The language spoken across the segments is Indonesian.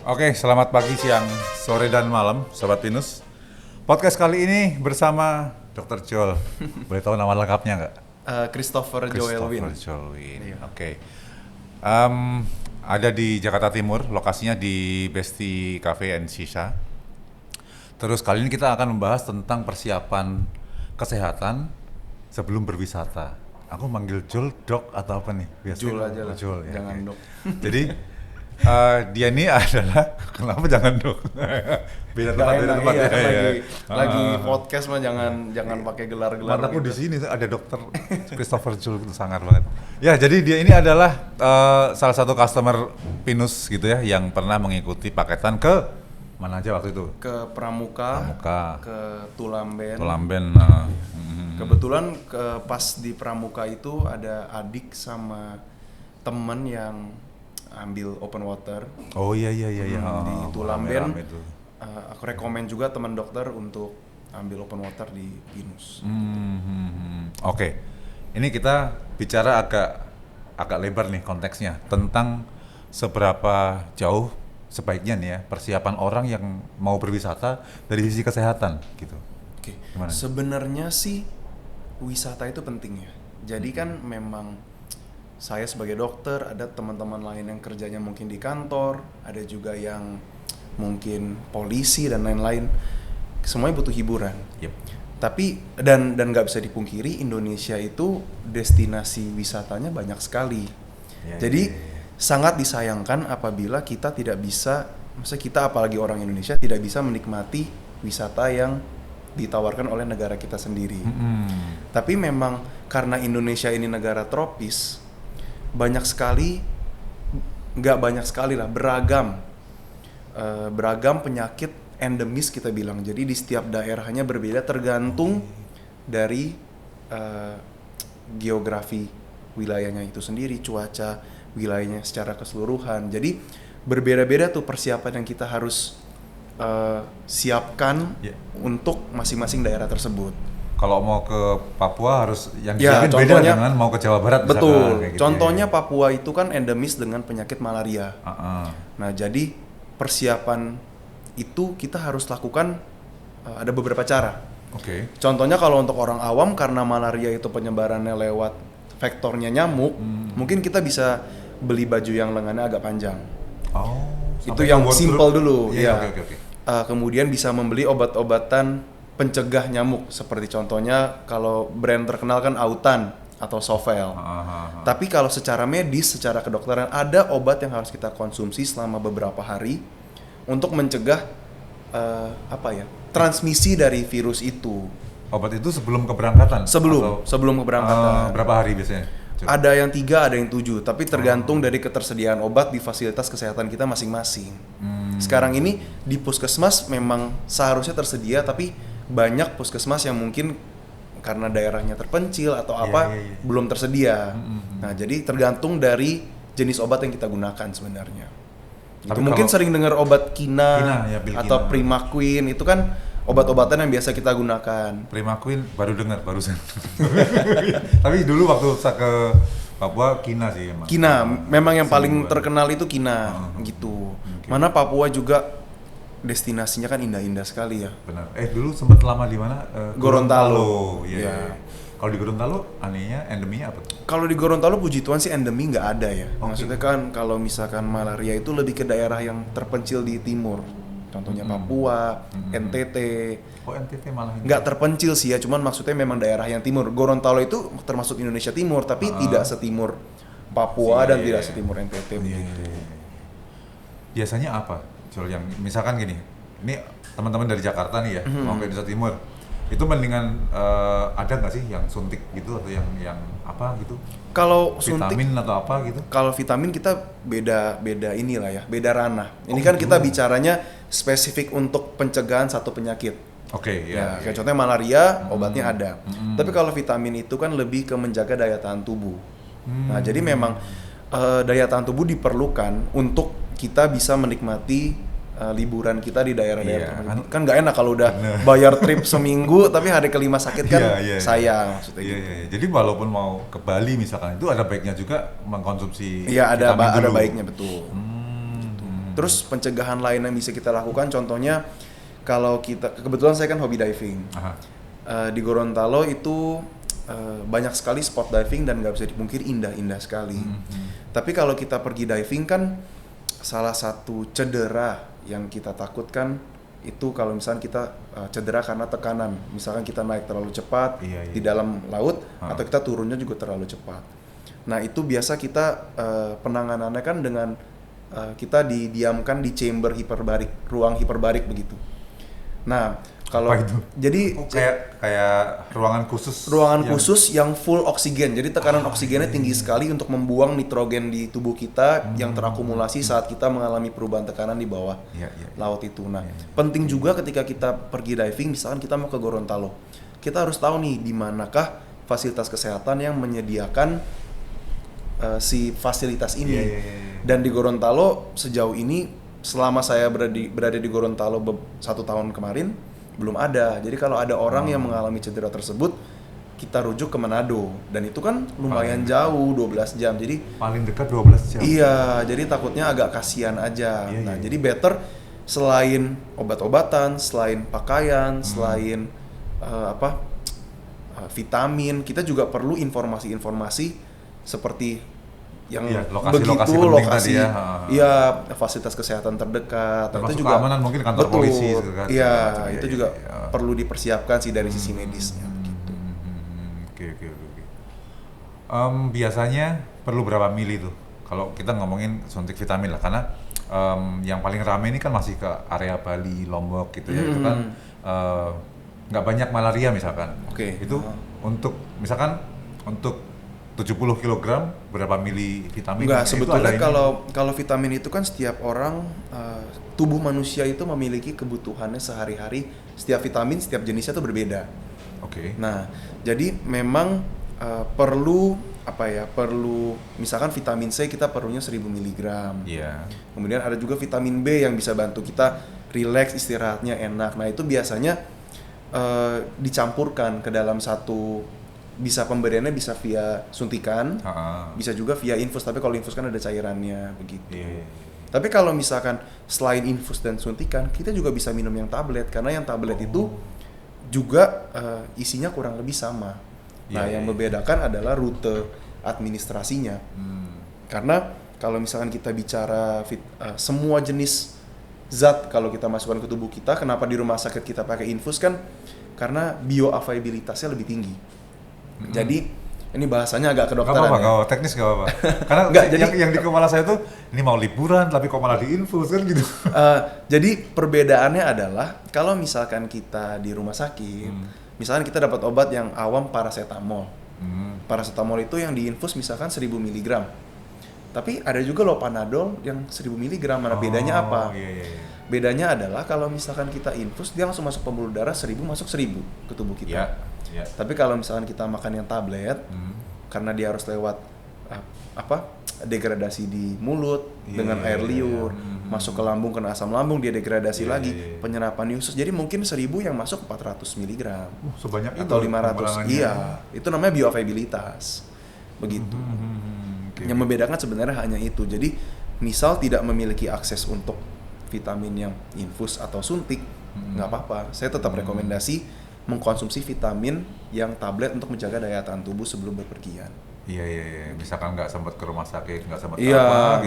Oke, selamat pagi, siang, sore, dan malam, Sobat Pinus. Podcast kali ini bersama Dr. Joel. Boleh tahu nama lengkapnya nggak? Christopher Joel Win. Iya. Iya. Oke. Ada di Jakarta Timur, lokasinya di Besti Cafe and Shisha. Terus kali ini kita akan membahas tentang persiapan kesehatan sebelum berwisata. Aku manggil Joel, Dok, atau apa nih? Jul aja lah, Joel, ya, jangan oke. Dok. Jadi dia ini adalah, kenapa jangan Dok? Beda tempat, beda tempat. Iya, Ya. lagi podcast mah jangan pakai gelar-gelar Mataku gitu. di sini ada Dokter Christopher Joel, itu sangar banget. Ya, jadi dia ini adalah salah satu customer Pinus gitu ya, yang pernah mengikuti paketan ke mana aja waktu itu? Ke Pramuka, ke Tulamben. Tulamben. Kebetulan pas di Pramuka itu ada adik sama temen yang ambil open water. Oh iya. Di Tulamben. Rame-rame itu. Aku rekomen juga teman dokter untuk ambil open water di Pinus. Oke, ini kita bicara agak lebar nih konteksnya tentang seberapa jauh sebaiknya nih ya persiapan orang yang mau berwisata dari sisi kesehatan gitu. Oke. Gimana? Sebenarnya sih wisata itu penting ya. Jadi kan memang saya sebagai dokter, ada teman-teman lain yang kerjanya mungkin di kantor, ada juga yang mungkin polisi dan lain-lain. Semuanya butuh hiburan. Yep. Tapi dan nggak bisa dipungkiri Indonesia itu destinasi wisatanya banyak sekali. Jadi sangat disayangkan apabila kita tidak bisa, maksudnya kita apalagi orang Indonesia tidak bisa menikmati wisata yang ditawarkan oleh negara kita sendiri. Tapi memang karena Indonesia ini negara tropis, nggak banyak sekali lah, beragam penyakit endemis kita bilang. Jadi di setiap daerahnya berbeda tergantung dari geografi wilayahnya itu sendiri, cuaca wilayahnya secara keseluruhan. Jadi berbeda-beda tuh persiapan yang kita harus siapkan untuk masing-masing daerah tersebut. Kalau mau ke Papua harus yang Ya, disiapin beda dengan mau ke Jawa Barat misalkan, betul. kayak gitu Contohnya ya. Papua itu kan endemis dengan penyakit malaria. Nah, jadi persiapan itu kita harus lakukan ada beberapa cara. Oke. Contohnya kalau untuk orang awam, karena malaria itu penyebarannya lewat vektornya nyamuk, mungkin kita bisa beli baju yang lengannya agak panjang. Oh. Itu sampai yang ke simple wardrobe. dulu. Iya, Ya. oke. Kemudian bisa membeli obat-obatan pencegah nyamuk, seperti contohnya kalau brand terkenal kan Autan atau Sovel. Tapi kalau secara medis, secara kedokteran, ada obat yang harus kita konsumsi selama beberapa hari untuk mencegah transmisi dari virus itu. Obat itu sebelum keberangkatan? Sebelum keberangkatan. Berapa hari biasanya? Ada yang 3, ada yang 7, tapi tergantung dari ketersediaan obat di fasilitas kesehatan kita masing-masing. Sekarang ini di puskesmas memang seharusnya tersedia, tapi banyak puskesmas yang mungkin karena daerahnya terpencil atau belum tersedia. Nah, jadi tergantung dari jenis obat yang kita gunakan sebenarnya. Itu mungkin sering dengar obat Kina atau Primaquine, itu kan obat-obatan yang biasa kita gunakan. Primaquine baru dengar barusan. Tapi dulu waktu saya ke Papua Kina sih emang. Kina, memang yang paling terkenal itu Kina gitu. Mana Papua juga destinasinya kan indah-indah sekali ya. Benar. Dulu sempat lama di mana? Gorontalo. Iya. Kalau di Gorontalo anehnya endeminya apa tuh? Kalau di Gorontalo puji Tuhan sih endemi nggak ada ya. Maksudnya kan kalau misalkan malaria itu lebih ke daerah yang terpencil di timur. Contohnya Papua, NTT. Oh, NTT malah ini. Nggak terpencil sih ya, cuman maksudnya memang daerah yang timur. Gorontalo itu termasuk Indonesia Timur, tapi tidak setimur Papua dan tidak setimur NTT begitu. Biasanya apa? Soal yang misalkan gini, ini teman-teman dari Jakarta nih ya, mau ke Indonesia Timur. Itu mendingan ada nggak sih yang suntik gitu atau yang apa gitu? Kalau suntik, vitamin atau apa gitu? kalau vitamin kita beda inilah ya, beda ranah. Ini kan kita bicaranya spesifik untuk pencegahan satu penyakit. Oke, ya. Kayak contohnya malaria, obatnya ada. Tapi kalau vitamin itu kan lebih ke menjaga daya tahan tubuh. Nah, jadi memang daya tahan tubuh diperlukan untuk kita bisa menikmati liburan kita di daerah-daerah terpencil. Kan nggak enak kalau udah bayar trip seminggu tapi hari kelima sakit kan sayang maksudnya gitu. Jadi walaupun mau ke Bali misalkan itu ada baiknya juga mengkonsumsi Iya, ada vitamin dulu. baiknya betul. Terus pencegahan lain yang bisa kita lakukan, contohnya kalau kita, kebetulan saya kan hobi diving. Di Gorontalo itu banyak sekali spot diving dan nggak bisa dipungkiri indah-indah sekali. Tapi kalau kita pergi diving kan salah satu cedera yang kita takutkan itu kalau misalnya kita cedera karena tekanan. Misalkan kita naik terlalu cepat di dalam laut atau kita turunnya juga terlalu cepat. Nah itu biasa kita penanganannya kan dengan kita didiamkan di chamber hiperbarik, ruang hiperbarik begitu. Nah kalau jadi kayak ruangan khusus khusus yang full oksigen. Jadi tekanan oksigennya tinggi sekali untuk membuang nitrogen di tubuh kita yang terakumulasi saat kita mengalami perubahan tekanan di bawah laut itu. Nah, penting juga ketika kita pergi diving, misalkan kita mau ke Gorontalo, kita harus tahu nih di manakah fasilitas kesehatan yang menyediakan si fasilitas ini. Dan di Gorontalo sejauh ini selama saya berada di Gorontalo 1 tahun kemarin belum ada. Jadi kalau ada orang yang mengalami cedera tersebut, kita rujuk ke Manado. Dan itu kan lumayan jauh, 12 jam. Jadi paling dekat 12 jam. Iya, jadi takutnya agak kasihan aja. Jadi better selain obat-obatan, selain pakaian, selain vitamin, kita juga perlu informasi-informasi seperti yang lokasi-lokasi lokasi tadi ya. Fasilitas kesehatan terdekat. Termasuk itu juga keamanan mungkin kantor polisi gitu kan. Iya, itu juga perlu dipersiapkan sih dari sisi medisnya gitu. Oke. Biasanya perlu berapa mili tuh kalau kita ngomongin suntik vitamin lah, karena yang paling rame ini kan masih ke area Bali, Lombok gitu ya. Itu kan nggak banyak malaria misalkan. Itu untuk misalkan untuk 70 kg berapa mili vitamin? Enggak, sebetulnya kalau vitamin itu kan setiap orang, tubuh manusia itu memiliki kebutuhannya sehari-hari. Setiap vitamin, setiap jenisnya itu berbeda. Nah, jadi memang perlu misalkan vitamin C kita perlunya 1000 mg. Kemudian ada juga vitamin B yang bisa bantu kita rileks, istirahatnya enak. Nah, itu biasanya dicampurkan ke dalam satu. Bisa pemberiannya bisa via suntikan, bisa juga via infus, tapi kalau infus kan ada cairannya begitu. Tapi kalau misalkan selain infus dan suntikan, kita juga bisa minum yang tablet, karena yang tablet itu juga isinya kurang lebih sama. Nah, yang membedakan adalah rute administrasinya. Karena kalau misalkan kita bicara semua jenis zat kalau kita masukkan ke tubuh kita, kenapa di rumah sakit kita pakai infus kan? Karena bioavailabilitasnya lebih tinggi. Jadi ini bahasanya agak kedokteran. Gak apa-apa, teknis gak apa-apa. Karena yang di kepala saya tuh ini mau liburan tapi kok malah diinfus kan gitu. Jadi perbedaannya adalah kalau misalkan kita di rumah sakit, misalkan kita dapat obat yang awam paracetamol. Paracetamol itu yang diinfus misalkan 1000 mg. Tapi ada juga loh Panadol yang 1000 mg. Mana bedanya apa? Bedanya adalah kalau misalkan kita infus dia langsung masuk pembuluh darah 1000 masuk 1000 ke tubuh kita. Tapi kalau misalkan kita makan yang tablet, karena dia harus lewat degradasi di mulut dengan air liur, masuk ke lambung, kena asam lambung, dia degradasi lagi, penyerapan di usus. Jadi mungkin 1000 yang masuk 400 mg. Sebanyak atau 500. Iya, itu namanya bioavailabilitas. Begitu. Yang membedakan sebenarnya hanya itu. Jadi, misal tidak memiliki akses untuk vitamin yang infus atau suntik, nggak apa-apa. Saya tetap rekomendasi mengkonsumsi vitamin yang tablet untuk menjaga daya tahan tubuh sebelum bepergian. Iya. Misalkan nggak sempat ke rumah sakit, nggak sempat gitu,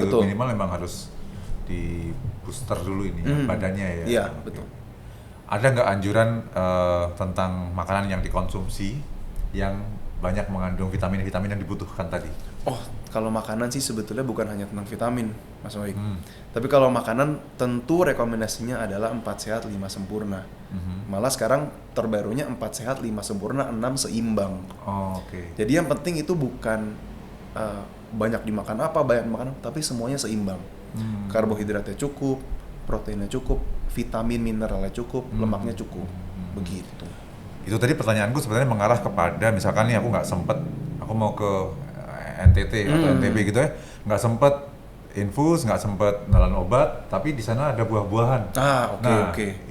betul. Minimal memang harus di booster dulu ini badannya ya. Iya, betul. Ada nggak anjuran tentang makanan yang dikonsumsi yang banyak mengandung vitamin-vitamin yang dibutuhkan tadi? Oh, kalau makanan sih sebetulnya bukan hanya tentang vitamin, Mas Oik. Tapi kalau makanan tentu rekomendasinya adalah 4 sehat 5 sempurna. Malah sekarang terbarunya 4 sehat 5 sempurna 6 seimbang. Jadi yang penting itu bukan banyak dimakan banyak dimakan tapi semuanya seimbang. Karbohidratnya cukup, proteinnya cukup, vitamin mineralnya cukup, lemaknya cukup. Begitu. Itu tadi pertanyaanku sebenarnya mengarah kepada misalkan nih aku mau ke NTT atau NTB gitu ya, nggak sempet infus, nggak sempet nelan obat, tapi di sana ada buah-buahan.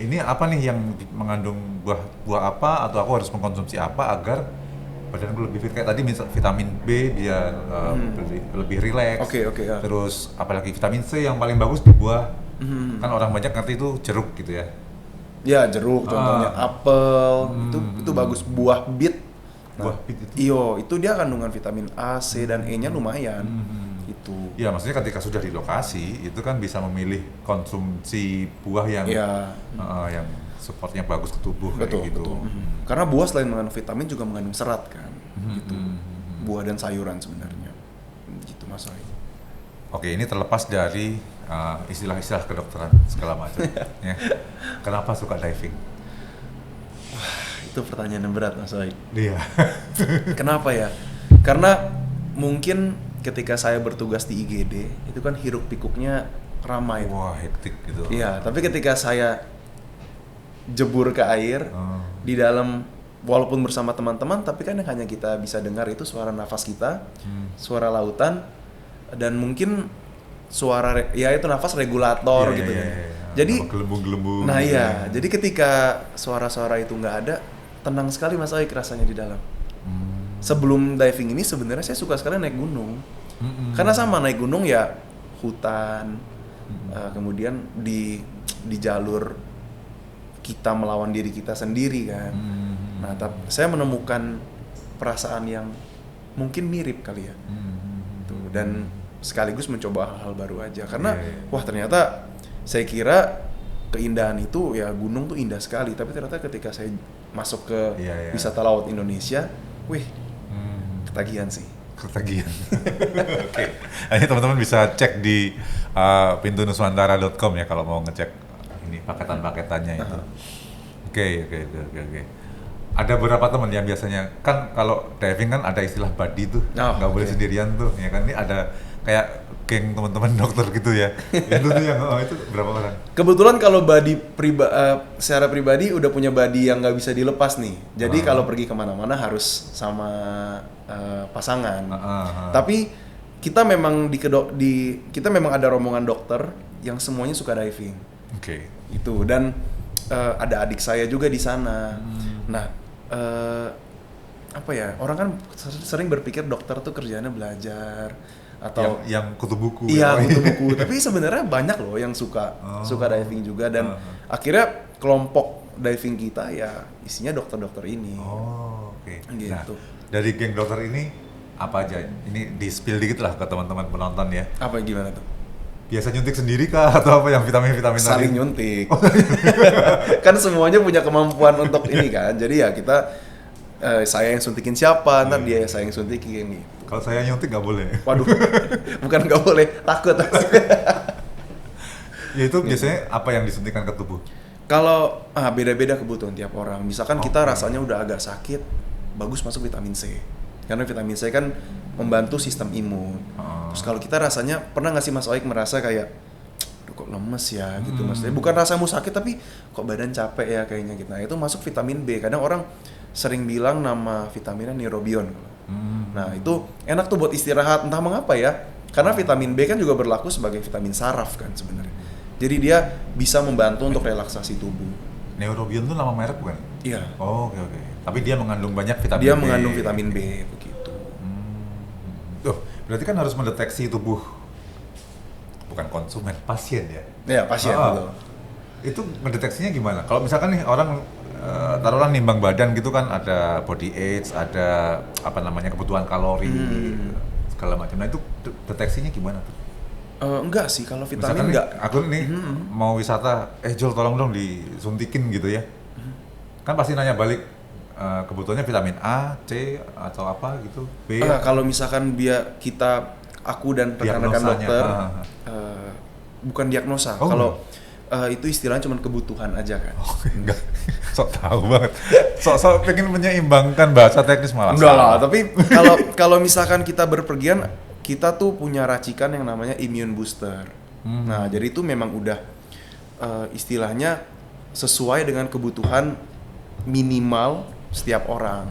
Ini apa nih yang mengandung buah apa, atau aku harus mengkonsumsi apa agar badanku lebih fit? Kayak tadi vitamin B dia lebih rileks. Terus apalagi vitamin C yang paling bagus di buah Kan orang banyak ngerti itu jeruk gitu ya. Ya jeruk contohnya, apel itu bagus, buah bit. Nah, Buah bit itu. itu dia kandungan vitamin A, C dan E-nya lumayan. Itu. Ya maksudnya ketika sudah di lokasi itu kan bisa memilih konsumsi buah yang Ya, yang supportnya bagus ke tubuh betul, kayak gitu. betul. Karena buah selain mengandung vitamin juga mengandung serat kan. Gitu. Buah dan sayuran sebenarnya. Gitu Mas Oi. Oke, ini terlepas dari istilah-istilah kedokteran segala macam. Ya. Kenapa suka diving? Itu pertanyaan yang berat Mas Oi. Iya. Kenapa ya? Karena mungkin ketika saya bertugas di IGD itu kan hiruk pikuknya ramai. Wah, hektik gitu. Iya, tapi ketika saya jebur ke air di dalam, walaupun bersama teman-teman, tapi kan yang hanya kita bisa dengar itu suara nafas kita, suara lautan, dan mungkin suara itu nafas regulator Iya, gitu iya, kan. iya, iya. Jadi Sama gelembung-gelembung. nah gitu iya, ya. jadi ketika suara-suara itu nggak ada, tenang sekali Mas Aik rasanya di dalam. Sebelum diving ini sebenarnya saya suka sekali naik gunung. Karena sama naik gunung ya hutan, kemudian di jalur kita melawan diri kita sendiri kan. Nah, saya menemukan perasaan yang mungkin mirip kali ya. Tuh, dan sekaligus mencoba hal-hal baru aja. Karena wah ternyata saya kira keindahan itu ya gunung tuh indah sekali, tapi ternyata ketika saya masuk ke wisata laut Indonesia, wih, ketagihan sih. Ketagihan. Oke. Ini teman-teman bisa cek di pintunuswantara.com ya kalau mau ngecek ini paketan-paketannya itu. Oke. Ada beberapa teman yang biasanya kan kalau diving kan ada istilah buddy tuh, nggak boleh sendirian tuh, ya kan? Ini ada kayak geng teman-teman dokter gitu ya. Itu tuh yang itu berapa orang? Kebetulan kalau secara pribadi udah punya buddy yang nggak bisa dilepas nih. Jadi kalau pergi kemana-mana harus sama pasangan. Tapi kita memang kita memang ada rombongan dokter yang semuanya suka diving. Oke. Itu dan ada adik saya juga di sana. Nah, apa ya? Orang kan sering berpikir dokter tuh kerjanya belajar atau yang kutu buku. Iya, kutu buku. Tapi sebenarnya banyak loh yang suka diving juga dan akhirnya kelompok diving kita ya isinya dokter-dokter ini. Oh, oke. Gitu. Nah, dari geng dokter ini apa aja? Ini di-spill dikit lah ke teman-teman penonton ya. Apa gimana tuh? Biasa nyuntik sendiri kah atau apa yang vitamin-vitamin tadi? Saling nyuntik. Kan semuanya punya kemampuan untuk ini kan. Jadi ya kita saya yang suntikin siapa, ntar dia saya yang suntikin gitu. Kalau saya nyuntik nggak boleh. Waduh, bukan nggak boleh, takut. Ya itu biasanya apa yang disuntikan ke tubuh? Kalau beda-beda kebutuhan tiap orang. Misalkan kita rasanya udah agak sakit, bagus masuk vitamin C. Karena vitamin C kan membantu sistem imun. Terus kalau kita rasanya, pernah nggak sih Mas Oik merasa kayak, aduh kok lemes ya gitu maksudnya. Bukan rasamu sakit tapi kok badan capek ya kayaknya gitu. Nah itu masuk vitamin B. Kadang orang sering bilang nama vitaminnya Neurobion. Nah itu enak tuh buat istirahat, entah mengapa ya. Karena vitamin B kan juga berlaku sebagai vitamin saraf kan sebenarnya. Jadi dia bisa membantu untuk relaksasi tubuh. Neurobion itu nama merek bukan? Iya. Oh, oke. Tapi dia mengandung banyak vitamin B. Dia mengandung vitamin B begitu. Berarti kan harus mendeteksi tubuh bukan konsumen, pasien ya? Ya pasien betul. Itu mendeteksinya gimana? Kalau misalkan nih orang taruhlah nimbang badan gitu kan ada body age, ada apa namanya kebutuhan kalori segala macam. Nah itu deteksinya gimana tuh? Enggak sih kalau vitamin Misalkan enggak. Aku nih mau wisata, Jol tolong dong disuntikin gitu ya. Kan pasti nanya balik kebutuhannya vitamin A, C atau apa gitu, B. Kalau misalkan aku dan rekan-rekan dokter bukan diagnosa. Kalau itu istilahnya cuma kebutuhan aja kan. Enggak, sok tahu banget. Sok pengen menyeimbangkan bahasa teknis malah. Enggak lah, tapi kalau misalkan kita berpergian, kita tuh punya racikan yang namanya immune booster. Nah, jadi itu memang udah istilahnya sesuai dengan kebutuhan minimal setiap orang.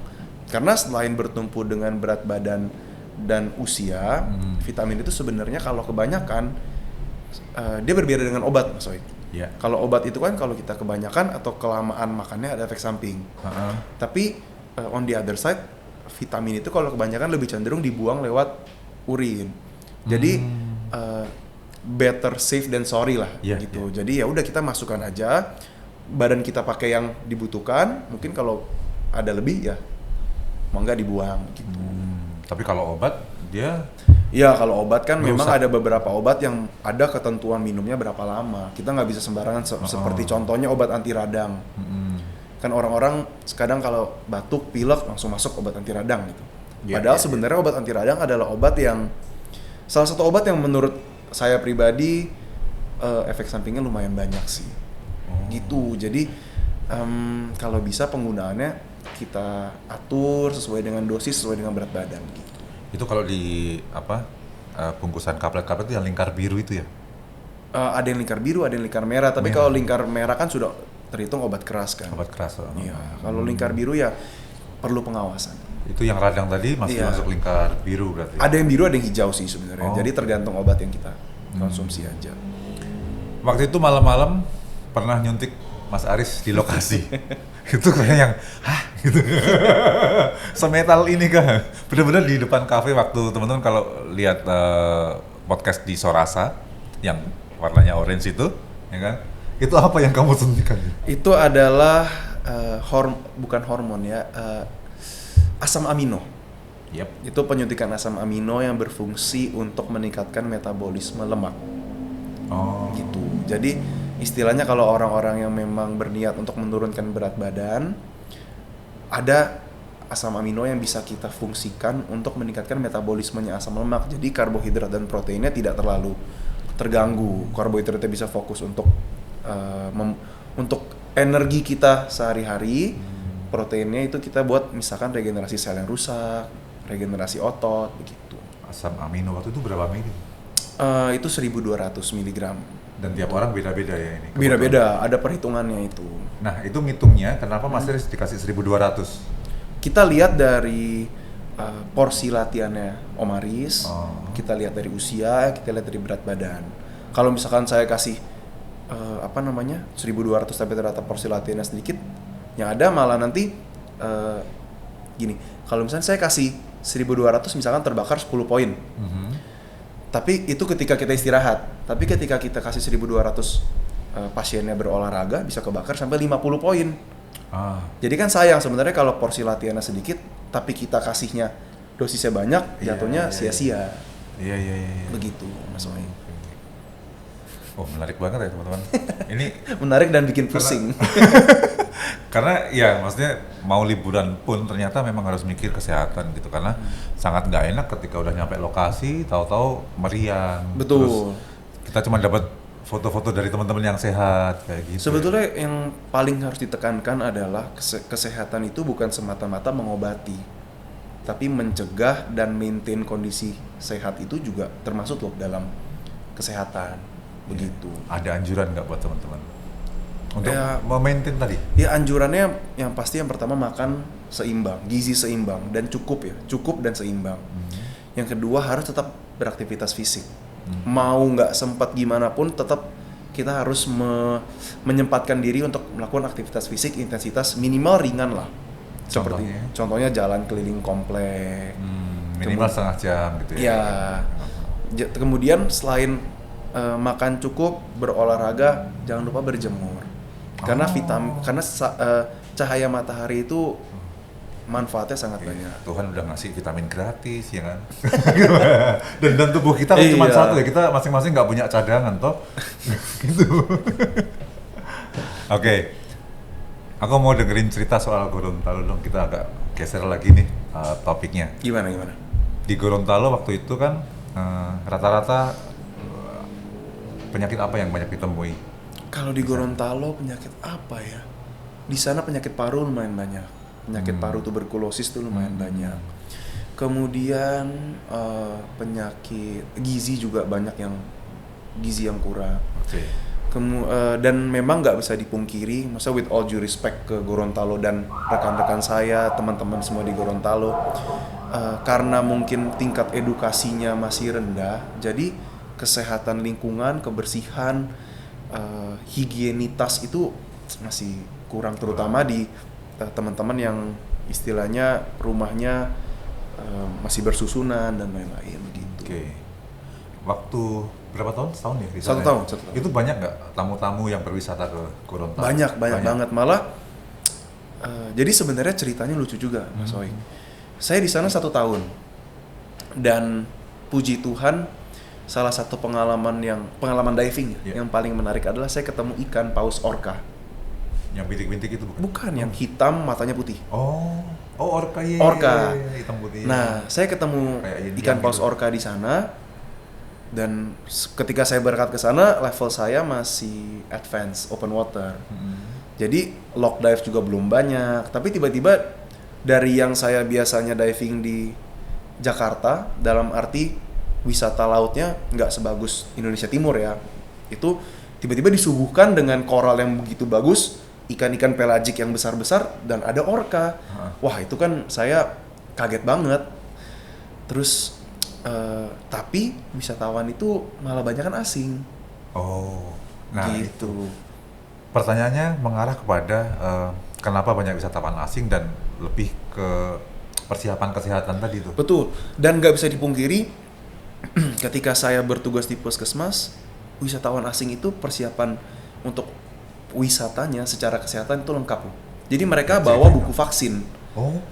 Karena selain bertumpu dengan berat badan dan usia, vitamin itu sebenarnya kalau kebanyakan dia berbeda dengan obat, Mas Oik. Yeah. Kalau obat itu kan kalau kita kebanyakan atau kelamaan makannya ada efek samping. Tapi on the other side, vitamin itu kalau kebanyakan lebih cenderung dibuang lewat urin. Jadi better safe than sorry lah Iya, gitu. Jadi ya udah kita masukkan aja, badan kita pakai yang dibutuhkan, mungkin kalau ada lebih ya mau nggak dibuang gitu. Tapi kalau obat dia Ya kalau obat kan memang Merusak. ada beberapa obat yang ada ketentuan minumnya berapa lama. Kita nggak bisa sembarangan seperti contohnya obat anti radang. Kan orang-orang kadang kalau batuk, pilek langsung masuk obat anti radang gitu. Iya, Padahal iya, sebenarnya obat anti radang adalah obat yang salah satu obat yang menurut saya pribadi efek sampingnya lumayan banyak sih. Gitu. Jadi kalau bisa penggunaannya kita atur sesuai dengan dosis, sesuai dengan berat badan gitu. itu kalau di bungkusan kaplet-kaplet itu yang lingkar biru itu ya. Ada yang lingkar biru, ada yang lingkar merah. Tapi kalau lingkar merah kan sudah terhitung obat keras kan. Obat keras. Iya. Kalau lingkar biru ya perlu pengawasan. Itu yang radang tadi masih Iya. masuk lingkar biru berarti. Ada yang biru, ada yang hijau sih sebenarnya. Oh. Jadi tergantung obat yang kita konsumsi aja. Waktu itu malam-malam pernah nyuntik Mas Aris di lokasi. Itu kayak yang gitu. Semetal ini kah? Bener-bener di depan kafe waktu teman-teman kalau lihat podcast di Sorasa yang warnanya orange itu, ya kan? Itu apa yang kamu suntikan? Itu adalah bukan hormon ya, asam amino. Yep. Itu penyuntikan asam amino yang berfungsi untuk meningkatkan metabolisme lemak. Oh. Gitu. Jadi istilahnya kalau orang-orang yang memang berniat untuk menurunkan berat badan, ada asam amino yang bisa kita fungsikan untuk meningkatkan metabolismenya asam lemak. Jadi karbohidrat dan proteinnya tidak terlalu terganggu. Karbohidratnya bisa fokus untuk untuk energi kita sehari-hari. Proteinnya itu kita buat misalkan regenerasi sel yang rusak, regenerasi otot, begitu. Asam amino waktu itu berapa mili? Itu 1.200 mg. Dan tiap orang beda-beda ya ini. Beda-beda, ada perhitungannya itu. Nah, itu ngitungnya kenapa Mas Aris dikasih 1.200? Kita lihat dari porsi latihannya Om Aris, kita lihat dari usia, kita lihat dari berat badan. Kalau misalkan saya kasih 1.200 tapi ternyata porsi latihannya sedikit, yang ada malah nanti gini, kalau misalnya saya kasih 1.200 misalkan terbakar 10 poin. Tapi itu ketika kita istirahat. Tapi ketika kita kasih 1.200 pasiennya berolahraga bisa kebakar sampai 50 poin. Jadi kan sayang sebenarnya kalau porsi latihannya sedikit tapi kita kasihnya dosisnya banyak, jatuhnya sia-sia. Iya. Begitu Mas Wai. Oh, menarik banget ya teman-teman. Ini Menarik dan bikin pusing. karena ya maksudnya mau liburan pun ternyata memang harus mikir kesehatan gitu, karena sangat nggak enak ketika udah nyampe lokasi tahu-tahu meriang. Betul. Terus kita cuma dapat foto-foto dari teman-teman yang sehat kayak gitu. Sebetulnya yang paling harus ditekankan adalah kesehatan itu bukan semata-mata mengobati, tapi mencegah dan maintain kondisi sehat itu juga termasuk loh dalam kesehatan. Begitu. Ada anjuran nggak buat teman-teman untuk Ya, memaintain tadi? Ya anjurannya yang pasti yang pertama makan seimbang, gizi seimbang dan cukup dan seimbang. Yang kedua harus tetap beraktivitas fisik. Mau nggak sempat gimana pun tetap kita harus menyempatkan diri untuk melakukan aktivitas fisik intensitas minimal ringan lah. Seperti contohnya jalan keliling komplek. Minimal setengah jam gitu ya. Kemudian selain makan cukup, berolahraga, jangan lupa berjemur. Karena cahaya matahari itu manfaatnya sangat banyak. Tuhan udah ngasih vitamin gratis ya kan. dan tubuh kita kan cuma satu ya, kita masing-masing nggak punya cadangan toh. Gitu. Oke. Aku mau dengerin cerita soal Gorontalo dong. Kita agak geser lagi nih topiknya. Gimana? Di Gorontalo waktu itu kan rata-rata penyakit apa yang banyak ditemui? Kalau di Gorontalo penyakit apa ya? Di sana penyakit paru lumayan banyak. Penyakit paru tuberkulosis tuh lumayan banyak. Kemudian penyakit gizi juga banyak yang gizi yang kurang. Dan memang nggak bisa dipungkiri, masa with all due respect ke Gorontalo dan rekan-rekan saya, teman-teman semua di Gorontalo, karena mungkin tingkat edukasinya masih rendah, jadi kesehatan lingkungan, kebersihan, higienitas itu masih kurang, terutama di teman-teman yang istilahnya rumahnya masih bersusunan dan lain-lain gitu. Waktu berapa tahun? Setahun ya? Di Satu sana? tahun, satu tahun. Itu banyak nggak tamu-tamu yang berwisata ke Gorontalo? Banyak banget. Malah jadi sebenarnya ceritanya lucu juga, Mas Oi. Saya di sana 1 tahun dan puji Tuhan salah satu pengalaman diving yang paling menarik adalah saya ketemu ikan paus orca. Yang bintik-bintik itu bukan? Bukan, yang hitam matanya putih. Oh orca ya. Orca. Hitam putih. Nah, saya ketemu ikan paus gitu. orca di sana dan ketika saya berangkat ke sana level saya masih advance open water. Jadi lock dive juga belum banyak, tapi tiba-tiba dari yang saya biasanya diving di Jakarta, dalam arti wisata lautnya nggak sebagus Indonesia Timur ya, itu tiba-tiba disuguhkan dengan koral yang begitu bagus, ikan-ikan pelagik yang besar-besar, dan ada orca. Wah, itu kan saya kaget banget. Terus tapi wisatawan itu malah banyak kan asing. Oh, nah gitu. Pertanyaannya mengarah kepada kenapa banyak wisatawan asing dan lebih ke persiapan kesehatan tadi itu. Betul, dan nggak bisa dipungkiri ketika saya bertugas di puskesmas, wisatawan asing itu persiapan untuk wisatanya secara kesehatan itu lengkap loh. Jadi mereka bawa buku vaksin.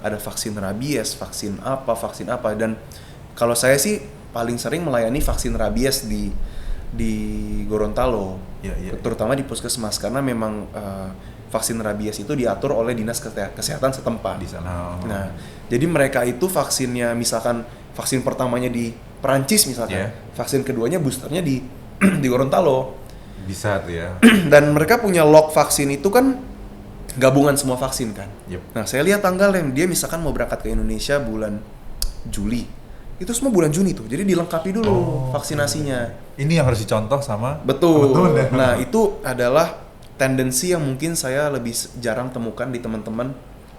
Ada vaksin rabies, vaksin apa, dan kalau saya sih paling sering melayani vaksin rabies di Gorontalo, terutama di puskesmas, karena memang vaksin rabies itu diatur oleh dinas kesehatan setempat di sana. Nah, jadi mereka itu vaksinnya, misalkan vaksin pertamanya di Perancis misalkan, vaksin keduanya boosternya di di Gorontalo. Bisa tuh ya. Dan mereka punya log vaksin itu kan gabungan semua vaksin kan. Nah, saya lihat tanggalnya, dia misalkan mau berangkat ke Indonesia bulan Juli, itu semua bulan Juni tuh, jadi dilengkapi dulu vaksinasinya. Ini yang harus dicontoh sama. Betul. Nah, itu adalah tendensi yang mungkin saya lebih jarang temukan di teman-teman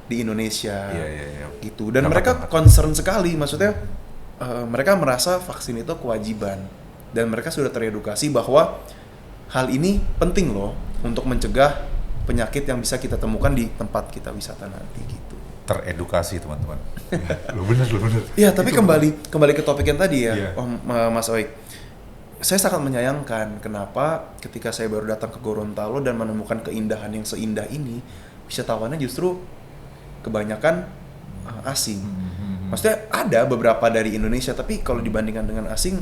di Indonesia. Gitu. Dan mereka concern sekali, maksudnya mereka merasa vaksin itu kewajiban dan mereka sudah teredukasi bahwa hal ini penting loh untuk mencegah penyakit yang bisa kita temukan di tempat kita wisata nanti gitu. Teredukasi teman-teman. Lu bener. Ya, tapi kembali ke topik yang tadi ya, Mas Oik. Saya sangat menyayangkan kenapa ketika saya baru datang ke Gorontalo dan menemukan keindahan yang seindah ini, wisatawannya justru kebanyakan asing. Maksudnya ada beberapa dari Indonesia, tapi kalau dibandingkan dengan asing,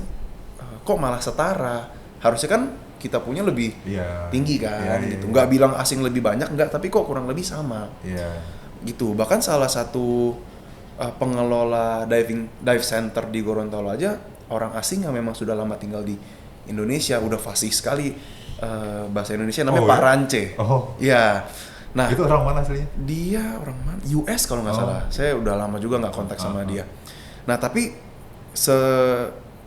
kok malah setara. Harusnya kan kita punya lebih tinggi kan, gitu. Nggak bilang asing lebih banyak, nggak, tapi kok kurang lebih sama. Gitu. Bahkan salah satu pengelola dive center di Gorontalo aja orang asing yang memang sudah lama tinggal di Indonesia, udah fasih sekali bahasa Indonesia, namanya Pak Rance. Ya. Nah, itu orang mana aslinya? Dia orang mana? US kalau nggak salah. Saya udah lama juga nggak kontak sama dia. Nah, tapi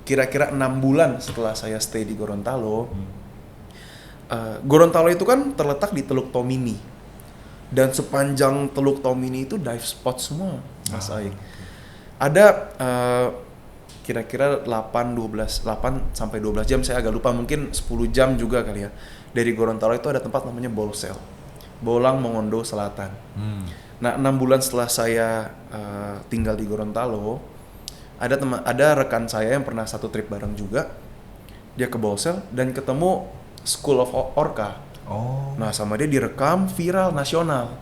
kira-kira 6 bulan setelah saya stay di Gorontalo, Gorontalo itu kan terletak di Teluk Tomini. Dan sepanjang Teluk Tomini itu dive spot semua, Mas Aik. Ada kira-kira 8 sampai 12 jam, saya agak lupa, mungkin 10 jam juga kali ya. Dari Gorontalo itu ada tempat namanya Bolsel, Bolang Mongondo Selatan. Nah, 6 bulan setelah saya tinggal di Gorontalo, ada rekan saya yang pernah satu trip bareng juga. Dia ke Bolsel dan ketemu School of Orca. Nah, sama dia direkam viral nasional.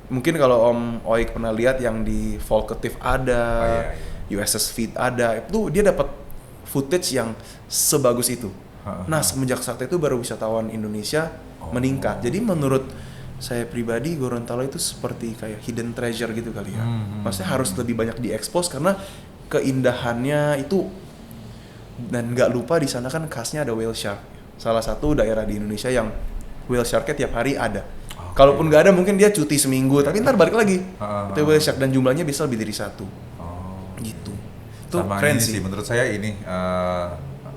Mungkin kalau Om Oik pernah lihat yang di Volcative ada, USS Feed ada, itu dia dapat footage yang sebagus itu. Nah, semenjak saat itu baru wisatawan Indonesia meningkat. Jadi menurut saya pribadi, Gorontalo itu seperti kayak hidden treasure gitu kali ya. Maksudnya harus lebih banyak diekspos karena keindahannya itu. Dan nggak lupa di sana kan khasnya ada whale shark. Salah satu daerah di Indonesia yang whale sharknya tiap hari ada. Kalaupun nggak ada, mungkin dia cuti seminggu, tapi ntar balik lagi. Itu whale shark dan jumlahnya bisa lebih dari 1. Gitu. Itu sama keren ini sih. Menurut saya ini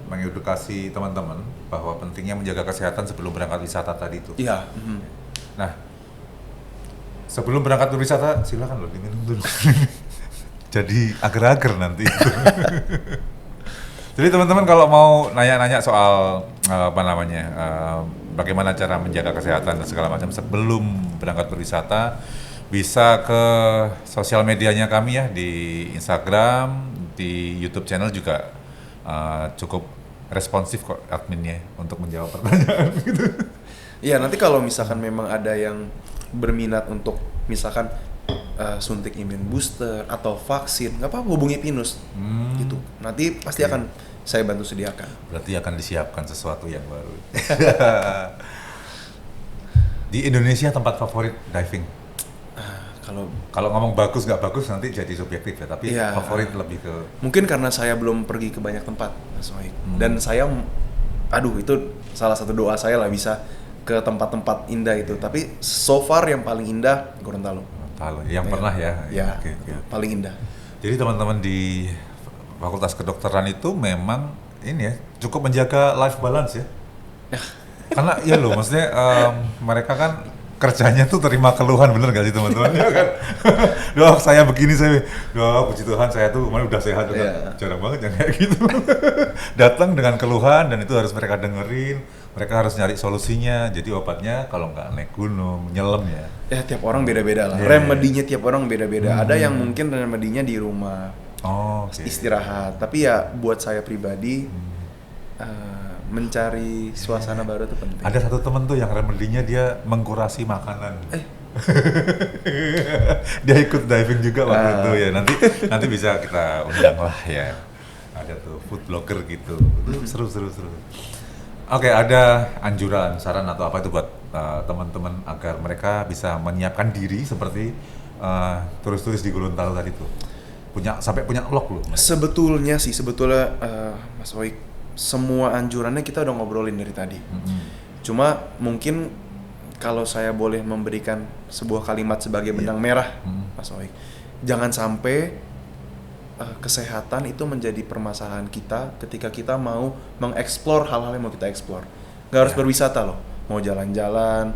mengedukasi teman-teman bahwa pentingnya menjaga kesehatan sebelum berangkat wisata tadi itu. Iya. Nah, sebelum berangkat berwisata, silakan loh diminum dulu. Jadi agar-agar nanti. Jadi teman-teman kalau mau nanya-nanya soal bagaimana cara menjaga kesehatan dan segala macam sebelum berangkat berwisata, bisa ke sosial medianya kami ya, di Instagram, di YouTube channel juga cukup responsif kok adminnya untuk menjawab pertanyaan gitu. Iya, nanti kalau misalkan memang ada yang berminat untuk misalkan suntik imun booster atau vaksin, nggak apa-apa, hubungi Pinus gitu. Nanti pasti akan saya bantu sediakan. Berarti akan disiapkan sesuatu yang baru. Di Indonesia tempat favorit diving? Kalau ngomong bagus nggak bagus nanti jadi subjektif ya, tapi favorit lebih ke... Mungkin karena saya belum pergi ke banyak tempat, Mas Waik. Dan saya, itu salah satu doa saya lah bisa ke tempat-tempat indah itu. Tapi so far yang paling indah Gorontalo. Yang pernah ya? Ya, paling indah. Jadi teman-teman di Fakultas Kedokteran itu memang ini ya, cukup menjaga life balance ya? Karena ya loh, maksudnya mereka kan kerjanya tuh terima keluhan, bener gak sih teman-teman? Ya kan? Dok, saya begini, puji Tuhan saya tuh kemarin udah sehat, jarang banget yang kayak gitu. Datang dengan keluhan dan itu harus mereka dengerin, mereka harus nyari solusinya. Jadi obatnya kalau nggak naik gunung, nyelam ya. Ya tiap orang beda-beda lah. Remedinya tiap orang beda-beda. Ada yang mungkin remedinya di rumah, istirahat. Tapi ya buat saya pribadi, mencari suasana baru itu penting. Ada satu temen tuh yang remedinya dia mengkurasi makanan. Dia ikut diving juga waktu itu ya. Nanti bisa kita undang lah ya. Ada tuh food blogger gitu. Seru. Oke, ada anjuran, saran atau apa itu buat teman-teman agar mereka bisa menyiapkan diri seperti turis-turis di Gorontalo tadi tuh. Sampai punya log loh. Sebetulnya Mas Waik, semua anjurannya kita udah ngobrolin dari tadi. Cuma mungkin kalau saya boleh memberikan sebuah kalimat sebagai benang merah, Mas Waik, jangan sampai kesehatan itu menjadi permasalahan kita ketika kita mau mengeksplor hal-hal yang mau kita eksplor. Nggak harus berwisata loh, mau jalan-jalan,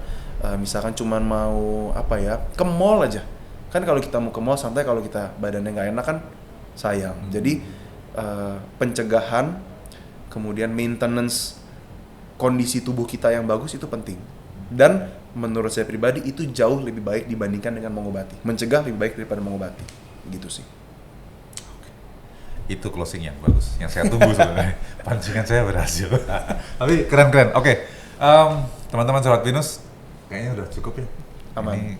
misalkan cuman mau ke mall aja. Kan kalau kita mau ke mall santai, kalau kita badannya nggak enak kan sayang. Jadi pencegahan, kemudian maintenance kondisi tubuh kita yang bagus itu penting. Dan menurut saya pribadi itu jauh lebih baik dibandingkan dengan mengobati. Mencegah lebih baik daripada mengobati. Gitu sih. Itu closing yang bagus, yang saya tunggu sebenarnya. Pancingan saya berhasil. Tapi keren. Oke. Teman-teman Sobat Pinus, kayaknya udah cukup ya. Aman. Ini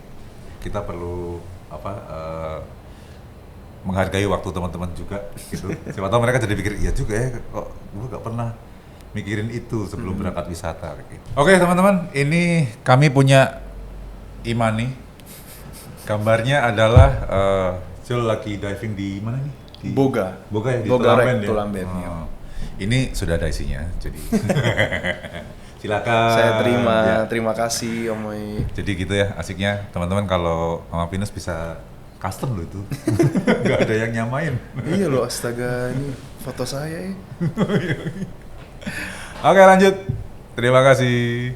kita perlu menghargai waktu teman-teman juga gitu. Siapa tahu mereka jadi pikir, iya juga ya, kok gue gak pernah mikirin itu sebelum berangkat wisata gitu. Oke teman-teman, ini kami punya Imani. Gambarnya adalah Jul lagi diving di mana nih? Di Boga ya, di Tulamben. Ya. Ini sudah ada isinya, jadi silakan. Saya terima kasih Om Moi. Jadi gitu ya asiknya teman-teman, kalau Mama Pinus bisa custom loh itu. Nggak ada yang nyamain. Iya loh, astaga, ini foto saya ya. Oke lanjut, terima kasih.